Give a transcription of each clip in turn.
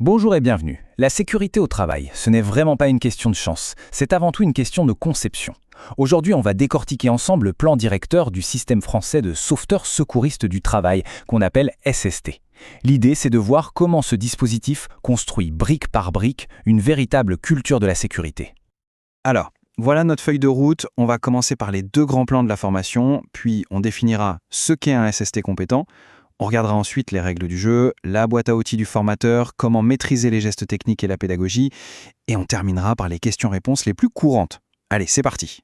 Bonjour et bienvenue. La sécurité au travail, ce n'est vraiment pas une question de chance, c'est avant tout une question de conception. Aujourd'hui, on va décortiquer ensemble le plan directeur du système français de sauveteurs secouristes du travail, qu'on appelle SST. L'idée, c'est de voir comment ce dispositif construit brique par brique une véritable culture de la sécurité. Alors, voilà notre feuille de route. On va commencer par les deux grands plans de la formation, puis on définira ce qu'est un SST compétent. On regardera ensuite les règles du jeu, la boîte à outils du formateur, comment maîtriser les gestes techniques et la pédagogie, et on terminera par les questions-réponses les plus courantes. Allez, c'est parti.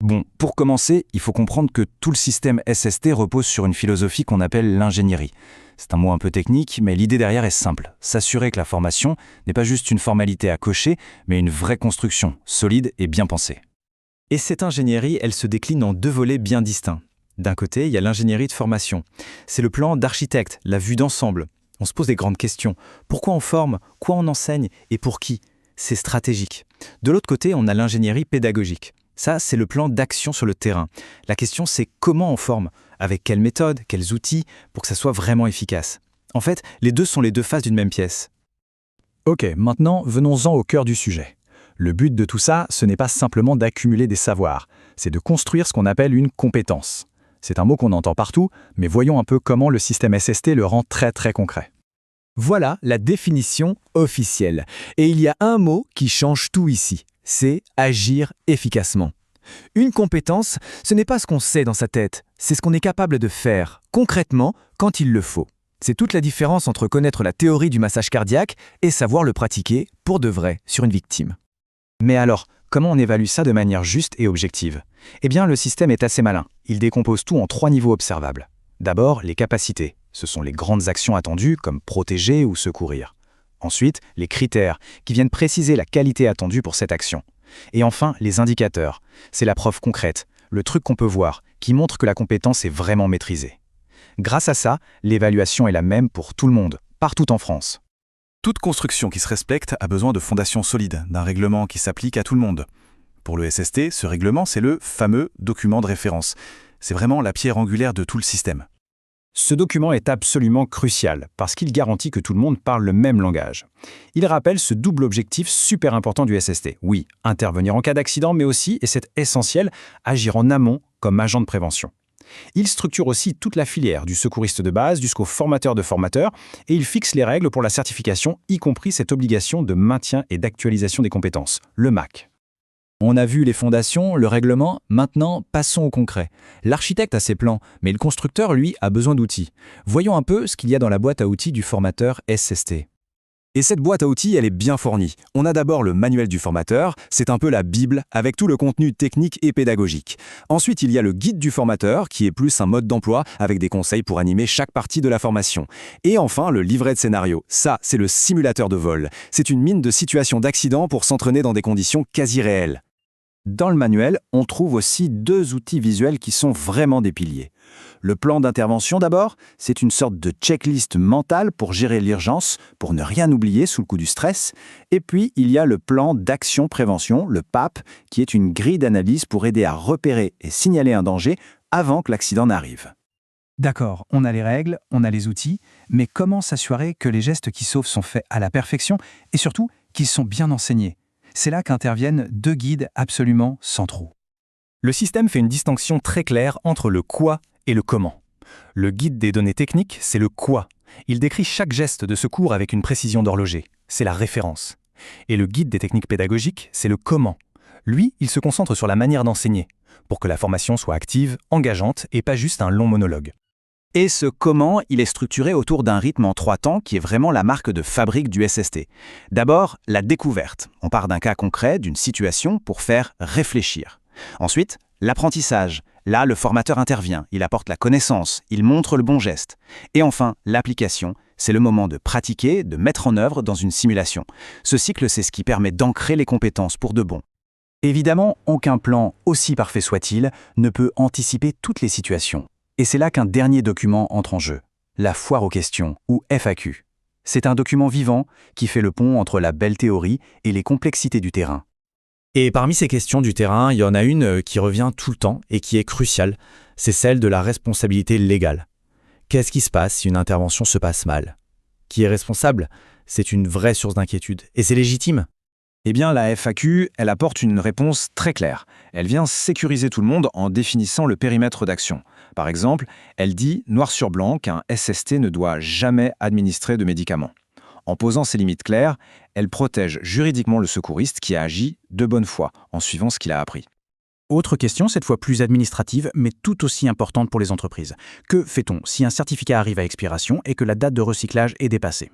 Bon, pour commencer, il faut comprendre que tout le système SST repose sur une philosophie qu'on appelle l'ingénierie. C'est un mot un peu technique, mais l'idée derrière est simple. S'assurer que la formation n'est pas juste une formalité à cocher, mais une vraie construction, solide et bien pensée. Et cette ingénierie, elle se décline en deux volets bien distincts. D'un côté, il y a l'ingénierie de formation. C'est le plan d'architecte, la vue d'ensemble. On se pose des grandes questions. Pourquoi on forme? Quoi on enseigne? Et pour qui? C'est stratégique. De l'autre côté, on a l'ingénierie pédagogique. Ça, c'est le plan d'action sur le terrain. La question, c'est comment on forme? Avec quelles méthodes? Quels outils? Pour que ça soit vraiment efficace. En fait, les deux sont les deux faces d'une même pièce. Ok, maintenant, venons-en au cœur du sujet. Le but de tout ça, ce n'est pas simplement d'accumuler des savoirs. C'est de construire ce qu'on appelle une compétence. C'est un mot qu'on entend partout, mais voyons un peu comment le système SST le rend très concret. Voilà la définition officielle. Et il y a un mot qui change tout ici, c'est agir efficacement. Une compétence, ce n'est pas ce qu'on sait dans sa tête, c'est ce qu'on est capable de faire, concrètement, quand il le faut. C'est toute la différence entre connaître la théorie du massage cardiaque et savoir le pratiquer, pour de vrai, sur une victime. Mais alors, comment on évalue ça de manière juste et objective? Eh bien, le système est assez malin. Il décompose tout en 3 niveaux observables. D'abord, les capacités. Ce sont les grandes actions attendues, comme protéger ou secourir. Ensuite, les critères, qui viennent préciser la qualité attendue pour cette action. Et enfin, les indicateurs. C'est la preuve concrète, le truc qu'on peut voir, qui montre que la compétence est vraiment maîtrisée. Grâce à ça, l'évaluation est la même pour tout le monde, partout en France. Toute construction qui se respecte a besoin de fondations solides, d'un règlement qui s'applique à tout le monde. Pour le SST, ce règlement, c'est le fameux document de référence. C'est vraiment la pierre angulaire de tout le système. Ce document est absolument crucial parce qu'il garantit que tout le monde parle le même langage. Il rappelle ce double objectif super important du SST. Oui, intervenir en cas d'accident, mais aussi, et c'est essentiel, agir en amont comme agent de prévention. Il structure aussi toute la filière, du secouriste de base jusqu'au formateur de formateurs, et il fixe les règles pour la certification, y compris cette obligation de maintien et d'actualisation des compétences, le MAC. On a vu les fondations, le règlement, maintenant passons au concret. L'architecte a ses plans, mais le constructeur, lui, a besoin d'outils. Voyons un peu ce qu'il y a dans la boîte à outils du formateur SST. Et cette boîte à outils, elle est bien fournie. On a d'abord le manuel du formateur, c'est un peu la Bible, avec tout le contenu technique et pédagogique. Ensuite, il y a le guide du formateur, qui est plus un mode d'emploi, avec des conseils pour animer chaque partie de la formation. Et enfin, le livret de scénario. Ça, c'est le simulateur de vol. C'est une mine de situations d'accident pour s'entraîner dans des conditions quasi réelles. Dans le manuel, on trouve aussi deux outils visuels qui sont vraiment des piliers. Le plan d'intervention d'abord, c'est une sorte de checklist mentale pour gérer l'urgence, pour ne rien oublier sous le coup du stress. Et puis, il y a le plan d'action-prévention, le PAP, qui est une grille d'analyse pour aider à repérer et signaler un danger avant que l'accident n'arrive. D'accord, on a les règles, on a les outils, mais comment s'assurer que les gestes qui sauvent sont faits à la perfection et surtout qu'ils sont bien enseignés? C'est là qu'interviennent deux guides absolument centraux. Le système fait une distinction très claire entre le quoi et le comment. Le guide des données techniques, c'est le quoi. Il décrit chaque geste de secours avec une précision d'horloger. C'est la référence. Et le guide des techniques pédagogiques, c'est le comment. Lui, il se concentre sur la manière d'enseigner, pour que la formation soit active, engageante et pas juste un long monologue. Et ce comment, il est structuré autour d'un rythme en 3 temps qui est vraiment la marque de fabrique du SST. D'abord, la découverte. On part d'un cas concret, d'une situation, pour faire réfléchir. Ensuite, l'apprentissage. Là, le formateur intervient, il apporte la connaissance, il montre le bon geste. Et enfin, l'application. C'est le moment de pratiquer, de mettre en œuvre dans une simulation. Ce cycle, c'est ce qui permet d'ancrer les compétences pour de bon. Évidemment, aucun plan, aussi parfait soit-il, ne peut anticiper toutes les situations. Et c'est là qu'un dernier document entre en jeu, la foire aux questions, ou FAQ. C'est un document vivant qui fait le pont entre la belle théorie et les complexités du terrain. Et parmi ces questions du terrain, il y en a une qui revient tout le temps et qui est cruciale, c'est celle de la responsabilité légale. Qu'est-ce qui se passe si une intervention se passe mal? Qui est responsable? C'est une vraie source d'inquiétude. Et c'est légitime. Eh bien, la FAQ, elle apporte une réponse très claire. Elle vient sécuriser tout le monde en définissant le périmètre d'action. Par exemple, elle dit noir sur blanc qu'un SST ne doit jamais administrer de médicaments. En posant ces limites claires, elle protège juridiquement le secouriste qui a agi de bonne foi en suivant ce qu'il a appris. Autre question, cette fois plus administrative, mais tout aussi importante pour les entreprises. Que fait-on si un certificat arrive à expiration et que la date de recyclage est dépassée ?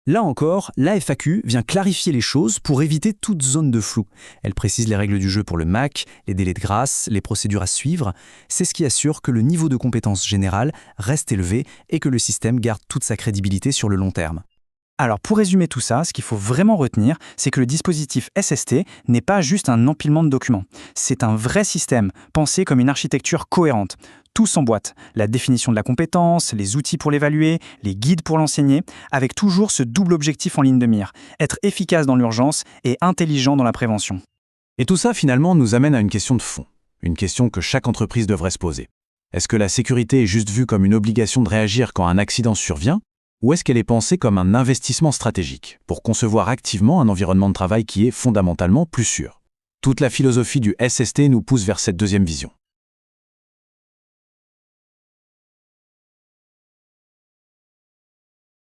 Là encore, la FAQ vient clarifier les choses pour éviter toute zone de flou. Elle précise les règles du jeu pour le MAC, les délais de grâce, les procédures à suivre. C'est ce qui assure que le niveau de compétence générale reste élevé et que le système garde toute sa crédibilité sur le long terme. Alors pour résumer tout ça, ce qu'il faut vraiment retenir, c'est que le dispositif SST n'est pas juste un empilement de documents. C'est un vrai système, pensé comme une architecture cohérente. Tout s'emboîte, la définition de la compétence, les outils pour l'évaluer, les guides pour l'enseigner, avec toujours ce double objectif en ligne de mire, être efficace dans l'urgence et intelligent dans la prévention. Et tout ça, finalement, nous amène à une question de fond. Une question que chaque entreprise devrait se poser. Est-ce que la sécurité est juste vue comme une obligation de réagir quand un accident survient ? Ou est-ce qu'elle est pensée comme un investissement stratégique, pour concevoir activement un environnement de travail qui est fondamentalement plus sûr ? Toute la philosophie du SST nous pousse vers cette deuxième vision.